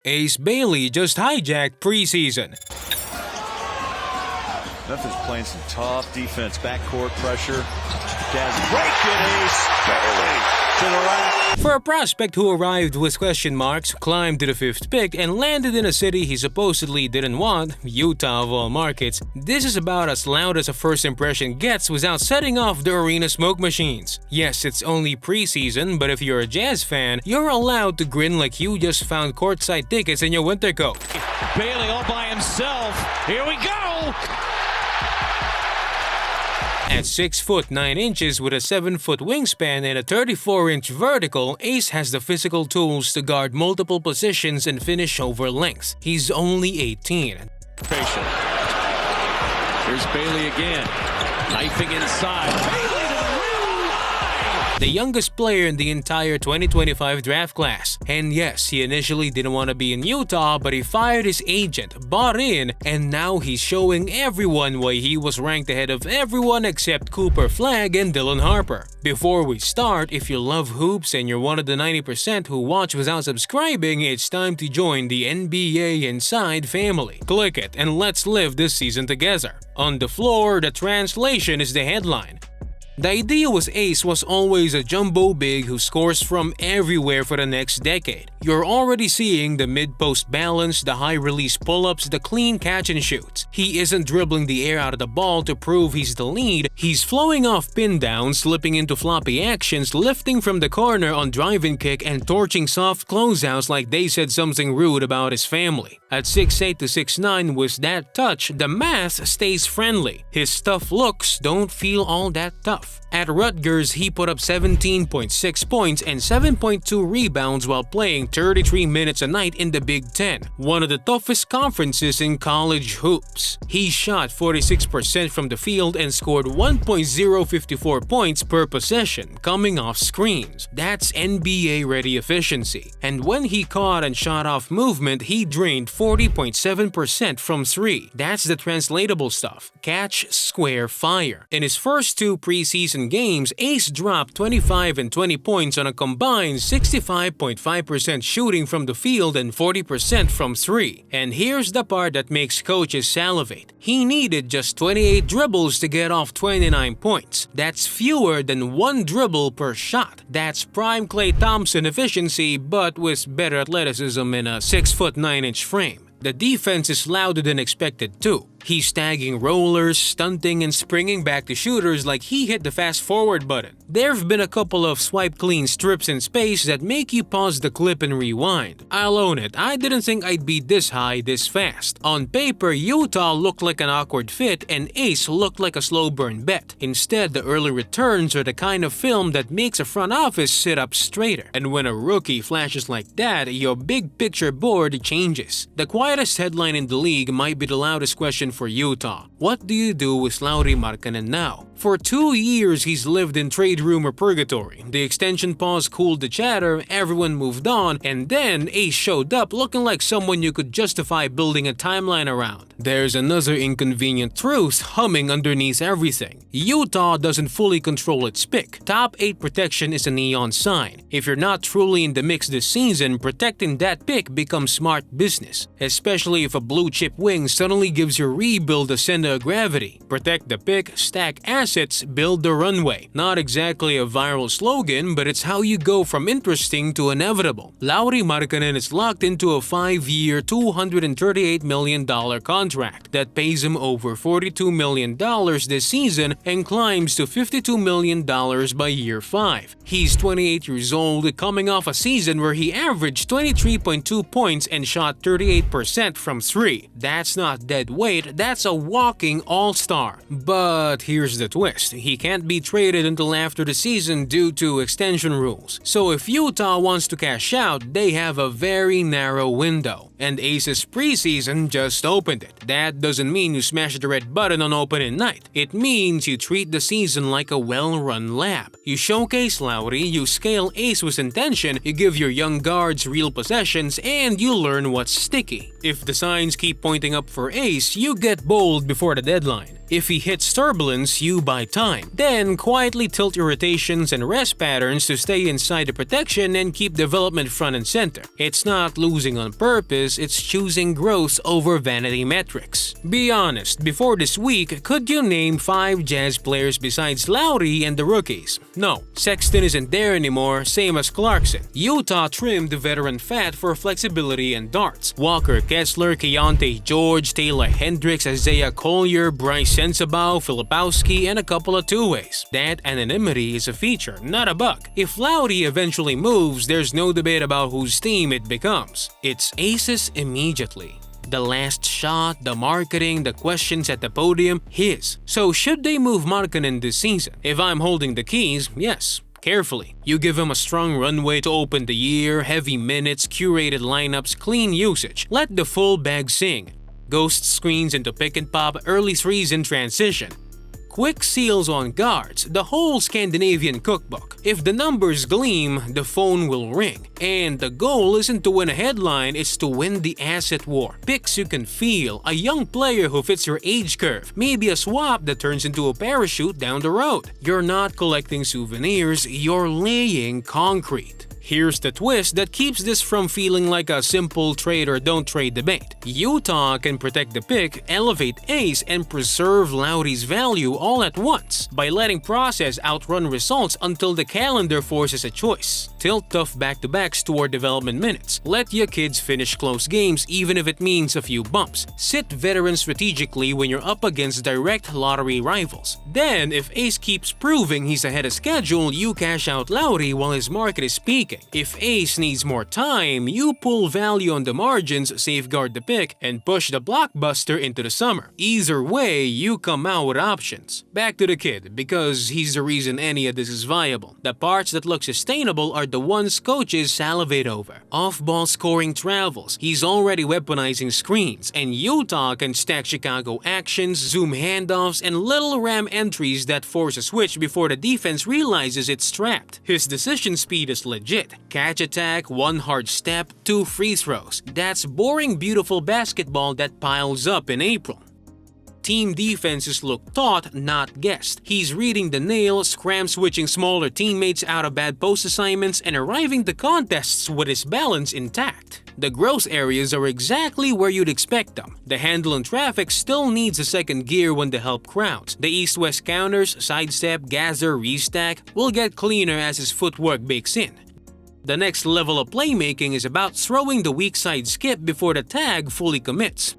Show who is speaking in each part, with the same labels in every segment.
Speaker 1: Ace Bailey just hijacked preseason.
Speaker 2: Memphis playing some tough defense, backcourt pressure. Jazz break it, Ace Bailey to the rack.
Speaker 1: For a prospect who arrived with question marks, climbed to the 5th pick, and landed in a city he supposedly didn't want, Utah of all markets, this is about as loud as a first impression gets without setting off the arena smoke machines. Yes, it's only preseason, but if you're a Jazz fan, you're allowed to grin like you just found courtside tickets in your winter coat.
Speaker 3: Bailey all by himself. Here we go!
Speaker 1: At 6 foot 9 inches with a 7 foot wingspan and a 34-inch vertical, Ace has the physical tools to guard multiple positions and finish over length. He's only 18.
Speaker 3: Patient. Here's Bailey again. Knifing inside. Bailey to the rim.
Speaker 1: The youngest player in the entire 2025 draft class. And yes, he initially didn't want to be in Utah, but he fired his agent, bought in, and now he's showing everyone why he was ranked ahead of everyone except Cooper Flagg and Dylan Harper. Before we start, if you love hoops and you're one of the 90% who watch without subscribing, it's time to join the NBA Inside family. Click it and let's live this season together. On the floor, the translation is the headline. The idea with Ace was always a jumbo big who scores from everywhere for the next decade. You're already seeing the mid-post balance, the high-release pull-ups, the clean catch-and-shoots. He isn't dribbling the air out of the ball to prove he's the lead. He's flowing off pin-downs, slipping into floppy actions, lifting from the corner on drive-in kick, and torching soft closeouts like they said something rude about his family. At 6'8 to 6'9 with that touch, the math stays friendly. His tough looks don't feel all that tough. At Rutgers, he put up 17.6 points and 7.2 rebounds while playing 33 minutes a night in the Big Ten, one of the toughest conferences in college hoops. He shot 46% from the field and scored 1.054 points per possession coming off screens. That's NBA-ready efficiency. And when he caught and shot off movement, he drained 40.7% from 3. That's the translatable stuff. Catch, square, fire. In his first 2 preseason games, Ace dropped 25 and 20 points on a combined 65.5% shooting from the field and 40% from 3. And here's the part that makes coaches salivate. He needed just 28 dribbles to get off 29 points. That's fewer than 1 dribble per shot. That's prime Klay Thompson efficiency, but with better athleticism and a 6 foot 9 inch frame. The defense is louder than expected too. He's tagging rollers, stunting, and springing back to shooters like he hit the fast forward button. There've been a couple of swipe clean strips in space that make you pause the clip and rewind. I'll own it, I didn't think I'd be this high this fast. On paper, Utah looked like an awkward fit and Ace looked like a slow burn bet. Instead, the early returns are the kind of film that makes a front office sit up straighter. And when a rookie flashes like that, your big picture board changes. The quietest headline in the league might be the loudest question for Utah. What do you do with Lauri Markkanen now? For 2 years, he's lived in trade rumor purgatory. The extension pause cooled the chatter, everyone moved on, and then Ace showed up looking like someone you could justify building a timeline around. There's another inconvenient truth humming underneath everything. Utah doesn't fully control its pick. Top 8 protection is a neon sign. If you're not truly in the mix this season, protecting that pick becomes smart business, especially if a blue chip wing suddenly gives your rebuild a center of gravity. Protect the pick, stack assets, build the runway. Not exactly a viral slogan, but it's how you go from interesting to inevitable. Lauri Markkanen is locked into a 5-year, $238 million contract that pays him over $42 million this season and climbs to $52 million by year 5. He's 28 years old, coming off a season where he averaged 23.2 points and shot 38% from 3. That's not dead weight, that's a walking all-star. But here's the twist. He can't be traded until after the season due to extension rules. So if Utah wants to cash out, they have a very narrow window. And Ace's preseason just opened it. That doesn't mean you smash the red button on opening night. It means you treat the season like a well-run lab. You showcase Lauri, you scale Ace with intention, you give your young guards real possessions, and you learn what's sticky. If the signs keep pointing up for Ace, you get bold before the deadline. If he hits turbulence, you buy time. Then quietly tilt your rotations and rest patterns to stay inside the protection and keep development front and center. It's not losing on purpose, it's choosing growth over vanity metrics. Be honest, before this week, could you name 5 Jazz players besides Lowry and the rookies? No, Sexton isn't there anymore, same as Clarkson. Utah trimmed the veteran fat for flexibility and darts. Walker Kessler, Keontae George, Taylor Hendricks, Isaiah Collier, Bryce Sensabaugh, Filipowski, and a couple of two-ways. That anonymity is a feature, not a bug. If Lowry eventually moves, there's no debate about whose team it becomes. It's aces immediately. The last shot, the marketing, the questions at the podium, his. So should they move Markkanen this season? If I'm holding the keys, yes. Carefully. You give him a strong runway to open the year, heavy minutes, curated lineups, clean usage. Let the full bag sing. Ghost screens into pick and pop, early threes in transition. Quick seals on guards, the whole Scandinavian cookbook. If the numbers gleam, the phone will ring. And the goal isn't to win a headline, it's to win the asset war. Picks you can feel, a young player who fits your age curve, maybe a swap that turns into a parachute down the road. You're not collecting souvenirs, you're laying concrete. Here's the twist that keeps this from feeling like a simple trade or don't trade debate. Utah can protect the pick, elevate ace, and preserve Lowry's value all at once by letting process outrun results until the calendar forces a choice. Tilt tough back-to-backs toward development minutes. Let your kids finish close games even if it means a few bumps. Sit veterans strategically when you're up against direct lottery rivals. Then, if ace keeps proving he's ahead of schedule, you cash out Lowry while his market is peaking. If ace needs more time, you pull value on the margins, safeguard the pick, and push the blockbuster into the summer. Either way, you come out with options. Back to the kid, because he's the reason any of this is viable. The parts that look sustainable are the ones coaches salivate over. Off-ball scoring travels, he's already weaponizing screens, and Utah can stack Chicago actions, zoom handoffs, and little ram entries that force a switch before the defense realizes it's trapped. His decision speed is legit. Catch attack, 1 hard step, 2 free throws. That's boring, beautiful basketball that piles up in April. Team defenses look taught, not guessed. He's reading the nail, scram-switching smaller teammates out of bad post assignments, and arriving to contests with his balance intact. The gross areas are exactly where you'd expect them. The handle in traffic still needs a second gear when the help crowds. The east-west counters, sidestep, gather, restack will get cleaner as his footwork bakes in. The next level of playmaking is about throwing the weak side skip before the tag fully commits.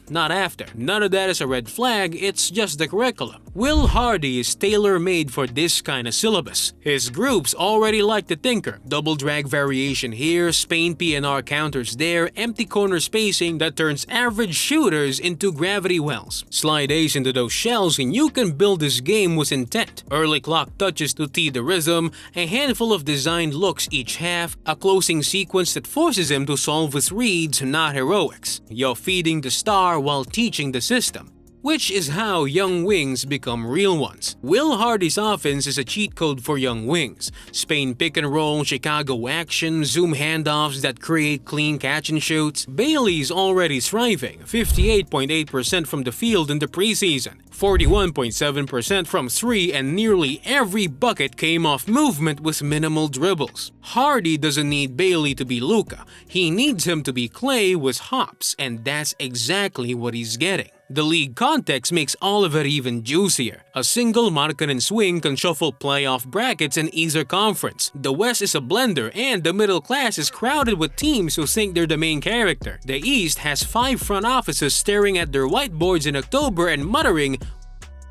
Speaker 1: Not after. None of that is a red flag, it's just the curriculum. Will Hardy is tailor-made for this kind of syllabus. His groups already like to tinker. Double drag variation here, Spain PNR counters there, empty corner spacing that turns average shooters into gravity wells. Slide ace into those shells and you can build this game with intent. Early clock touches to tee the rhythm, a handful of designed looks each half, a closing sequence that forces him to solve with reads, not heroics. You're feeding the star while teaching the system, which is how young wings become real ones. Will Hardy's offense is a cheat code for young wings. Spain pick and roll, Chicago action, zoom handoffs that create clean catch and shoots. Bailey's already thriving, 58.8% from the field in the preseason, 41.7% from 3, and nearly every bucket came off movement with minimal dribbles. Hardy doesn't need Bailey to be Luka. He needs him to be Clay with hops, and that's exactly what he's getting. The league context makes all of it even juicier. A single Markkanen swing can shuffle playoff brackets in either conference. The West is a blender and the middle class is crowded with teams who think they're the main character. The East has 5 front offices staring at their whiteboards in October and muttering,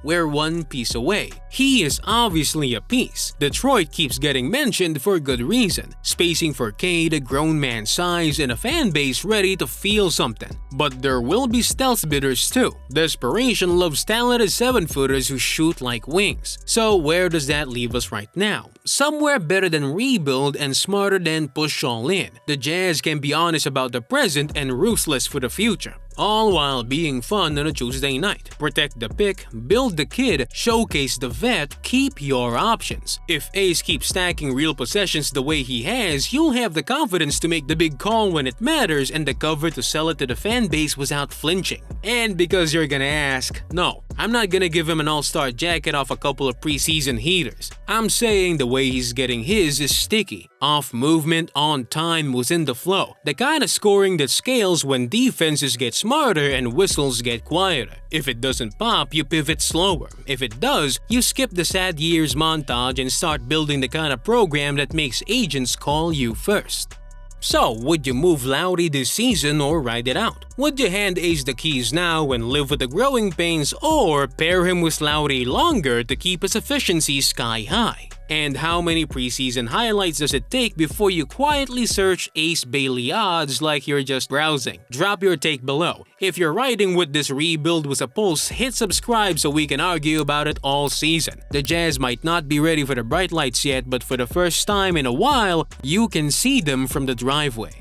Speaker 1: "We're one piece away." He is obviously a piece. Detroit keeps getting mentioned for good reason. Spacing for Cade, a grown man size, and a fan base ready to feel something. But there will be stealth bidders too. Desperation loves talented 7-footers who shoot like wings. So where does that leave us right now? Somewhere better than rebuild and smarter than push all in. The Jazz can be honest about the present and ruthless for the future. All while being fun on a Tuesday night. Protect the pick, build the kid, showcase the vet, keep your options. If Ace keeps stacking real possessions the way he has, you'll have the confidence to make the big call when it matters and the cover to sell it to the fan base without flinching. And because you're gonna ask, no, I'm not gonna give him an all-star jacket off a couple of preseason heaters. I'm saying the way he's getting his is sticky, off movement, on time, within the flow. The kind of scoring that scales when defenses get smarter and whistles get quieter. If it doesn't pop, you pivot slower. If it does, you skip the sad years montage and start building the kind of program that makes agents call you first. So, would you move Lowry this season or ride it out? Would you hand Ace the keys now and live with the growing pains, or pair him with Lowry longer to keep his efficiency sky high? And how many preseason highlights does it take before you quietly search Ace Bailey odds like you're just browsing? Drop your take below. If you're riding with this rebuild with a pulse, hit subscribe so we can argue about it all season. The Jazz might not be ready for the bright lights yet, but for the first time in a while, you can see them from the driveway.